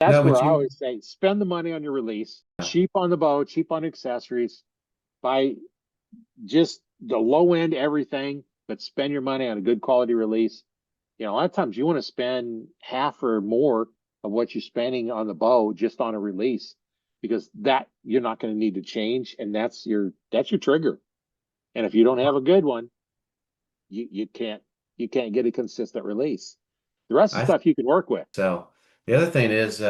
That's No, where but I you, always say spend the money on your release, cheap on the bow, cheap on accessories, buy just the low end everything, but spend your money on a good quality release. A lot of times you want to spend half or more of what you're spending on the bow just on a release because that you're not going to need to change, and that's your trigger. And if you don't have a good one, you can't get a consistent release. The rest of the I think stuff you can work with. so. The other thing is,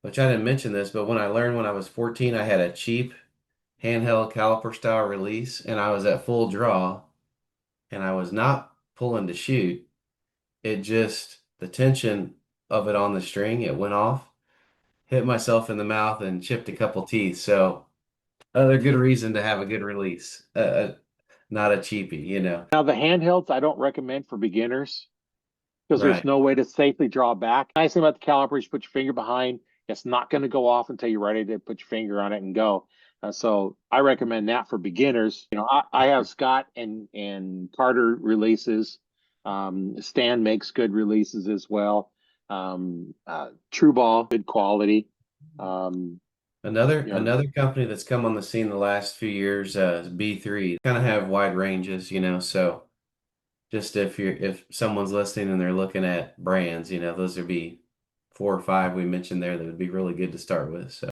which I didn't mention this, but when I learned when I was 14, I had a cheap handheld caliper style release and I was at full draw and I was not pulling to shoot. It just, the tension of it on the string, it went off, hit myself in the mouth and chipped a couple teeth. So, other good reason to have a good release, not a cheapie, you know. Now the handhelds I don't recommend for beginners because there's Right. no way to safely draw back. Nice thing about the caliper is you put your finger behind. It's not going to go off until you're ready to put your finger on it and go. So I recommend that for beginners. I have Scott and Carter releases. Stan makes good releases as well. True Ball, good quality. Um, Another you know, another company that's come on the scene the last few years is B3. Kind of have wide ranges, you know, so just if someone's listening and they're looking at brands, you know, those would be four or five we mentioned there that would be really good to start with. So